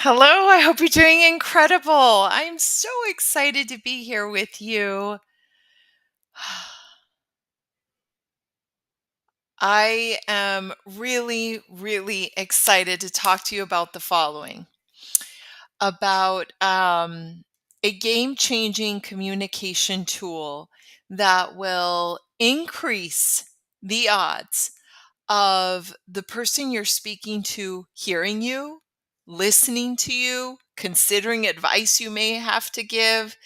Hello, I hope you're doing incredible. I'm so excited to be here with you. I am really, really excited to talk to you about the following about a game changing communication tool that will increase the odds of the person you're speaking to hearing you, listening to you, considering advice you may have to give.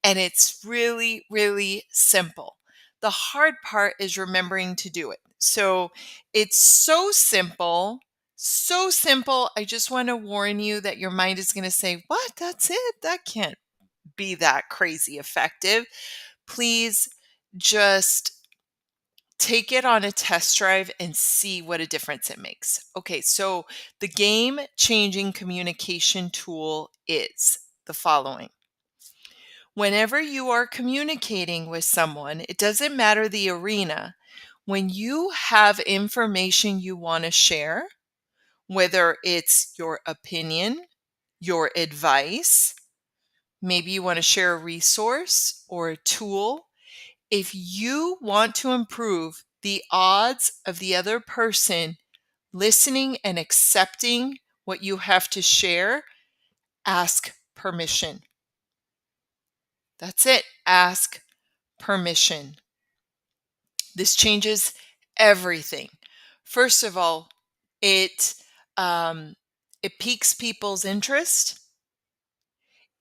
And it's really, really simple. The hard part is remembering to do it. So it's so simple, so simple. I just want to warn you that your mind is going to say, "What? That's it? That can't be that crazy effective." Please just take it on a test drive and see what a difference it makes. Okay, so the game changing communication tool is the following. Whenever you are communicating with someone, it doesn't matter the arena. When you have information you want to share, whether it's your opinion, your advice, maybe you want to share a resource or a tool, if you want to improve the odds of the other person listening and accepting what you have to share, ask permission. That's it. Ask permission. This changes everything. First of all, it um, it piques people's interest.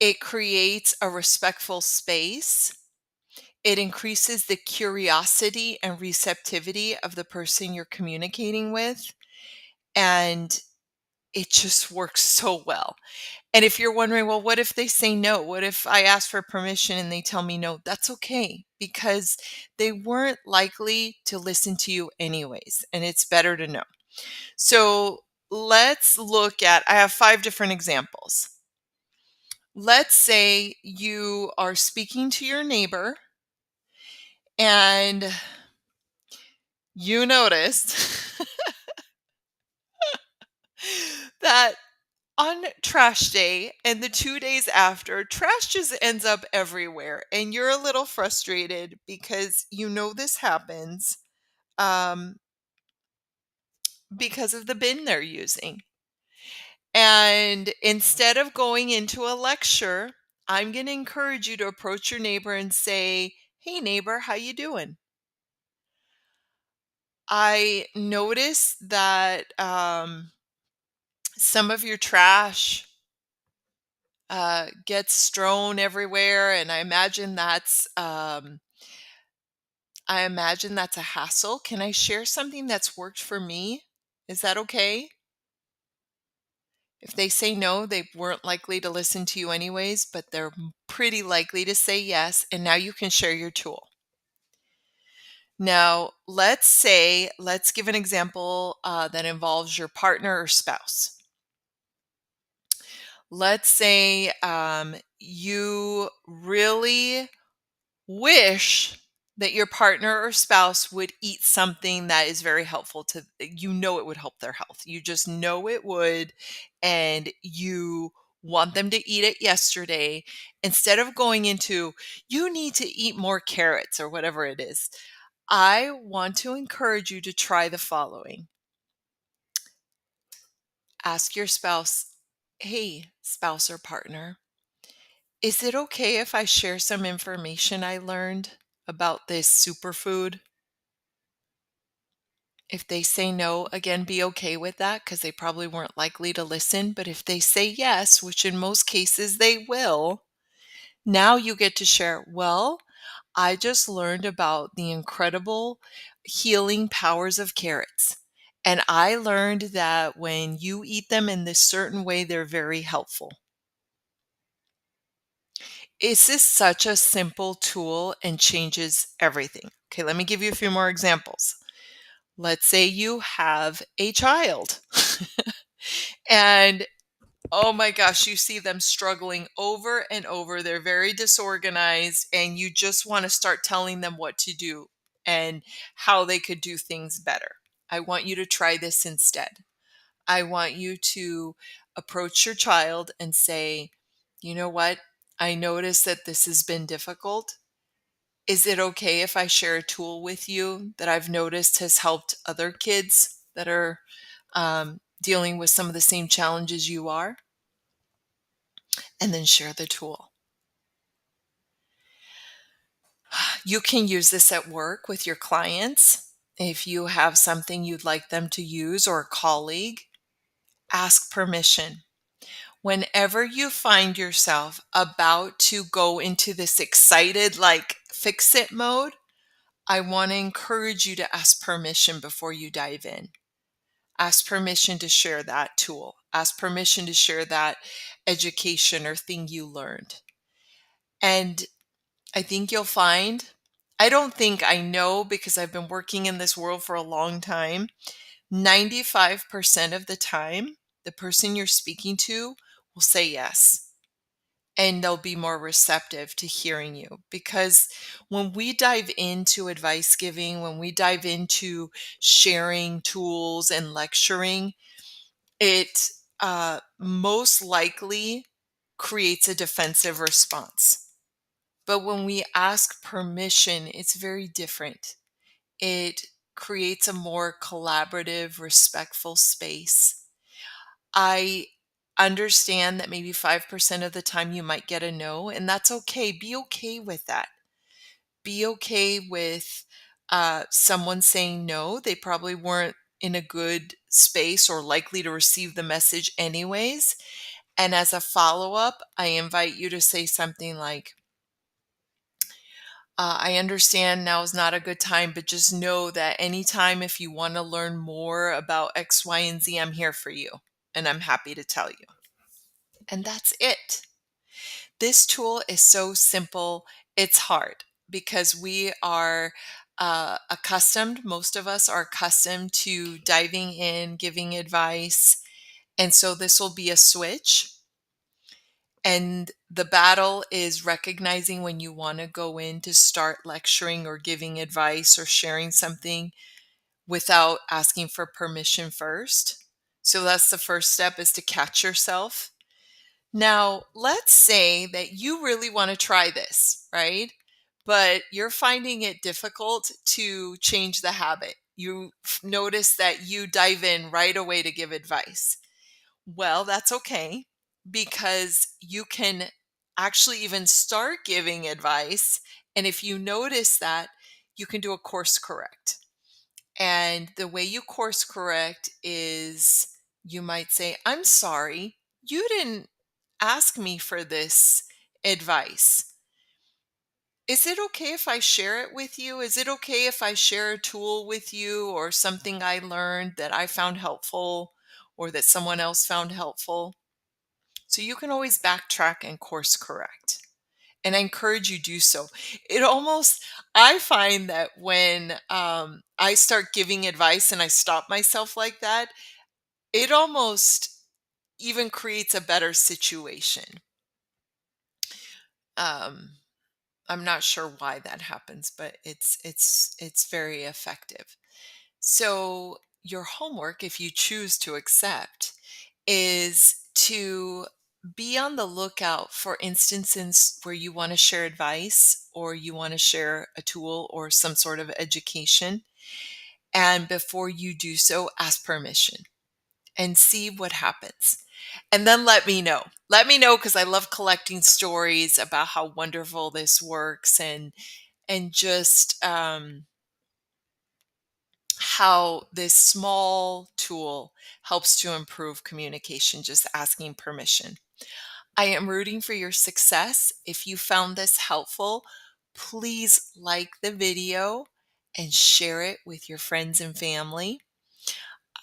It creates a respectful space. It increases the curiosity and receptivity of the person you're communicating with, and it just works so well. And if you're wondering, well, what if they say no? What if I ask for permission and they tell me no? That's okay because they weren't likely to listen to you anyways. And it's better to know. So let's look at, I have 5 different examples. Let's say you are speaking to your neighbor and you noticed that on trash day and the 2 days after, trash just ends up everywhere. And you're a little frustrated because you know this happens um, because of the bin they're using. And instead of going into a lecture, I'm going to encourage you to approach your neighbor and say, "Hey neighbor, how you doing? I noticed that some of your trash gets strewn everywhere, and I imagine that's a hassle. Can I share something that's worked for me? Is that okay?" If they say no, they weren't likely to listen to you anyways, but they're pretty likely to say yes, and now you can share your tool. Now, let's give an example that involves your partner or spouse. Let's say you really wish that your partner or spouse would eat something that is very helpful to it would help their health. You just know it would, and you want them to eat it yesterday. Instead of going into, you need to eat more carrots or whatever it is, I want to encourage you to try the following. Ask your spouse, "Hey, spouse or partner, is it okay if I share some information I learned about this superfood?" If they say no, again, be okay with that because they probably weren't likely to listen. But if they say yes, which in most cases they will, now you get to share, "Well, I just learned about the incredible healing powers of carrots. And I learned that when you eat them in this certain way, they're very helpful." This is such a simple tool and changes everything. Okay, let me give you a few more examples. Let's say you have a child and oh my gosh, you see them struggling over and over. They're very disorganized, and you just want to start telling them what to do and how they could do things better. I want you to try this instead. I want you to approach your child and say, you know what? I notice that this has been difficult. Is it okay if I share a tool with you that I've noticed has helped other kids that are dealing with some of the same challenges you are? And then share the tool. You can use this at work with your clients. If you have something you'd like them to use or a colleague, ask permission. Whenever you find yourself about to go into this excited, like fix it mode, I want to encourage you to ask permission before you dive in. Ask permission to share that tool. Ask permission to share that education or thing you learned. And I think you'll find, I don't think I know because I've been working in this world for a long time. 95% of the time, the person you're speaking to will say yes. And they'll be more receptive to hearing you. Because when we dive into advice giving, when we dive into sharing tools and lecturing, it most likely creates a defensive response. But when we ask permission, it's very different. It creates a more collaborative, respectful space. I understand that maybe 5% of the time you might get a no, and that's okay. Be okay with that. Be okay with someone saying no. They probably weren't in a good space or likely to receive the message anyways. And as a follow up, I invite you to say something like, I understand now is not a good time, but just know that anytime if you want to learn more about X, Y, and Z, I'm here for you. And I'm happy to tell you. And that's it. This tool is so simple. It's hard because we are accustomed, most of us are accustomed to diving in, giving advice. And so this will be a switch. And the battle is recognizing when you want to go in to start lecturing or giving advice or sharing something without asking for permission first. So that's the first step, is to catch yourself. Now, let's say that you really want to try this, right? But you're finding it difficult to change the habit. You notice that you dive in right away to give advice. Well, that's okay, because you can actually even start giving advice. And if you notice that, you can do a course correct. And the way you course correct is, you might say, I'm sorry, you didn't ask me for this advice. Is it okay if I share it with you? Is it okay if I share a tool with you or something I learned that I found helpful or that someone else found helpful? So you can always backtrack and course correct. And I encourage you do so. It almost, I find that when I start giving advice and I stop myself like that, it almost even creates a better situation. Um, I'm not sure why that happens, but it's very effective. So your homework, if you choose to accept, is to be on the lookout for instances where you want to share advice or you want to share a tool or some sort of education. And before you do so, ask permission and see what happens. And then let me know. Let me know, because I love collecting stories about how wonderful this works, and just how this small tool helps to improve communication, just asking permission. I am rooting for your success. If you found this helpful, please like the video and share it with your friends and family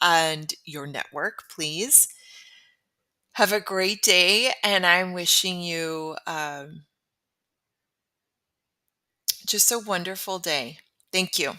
and your network, please. Have a great day, and I'm wishing you just a wonderful day. Thank you.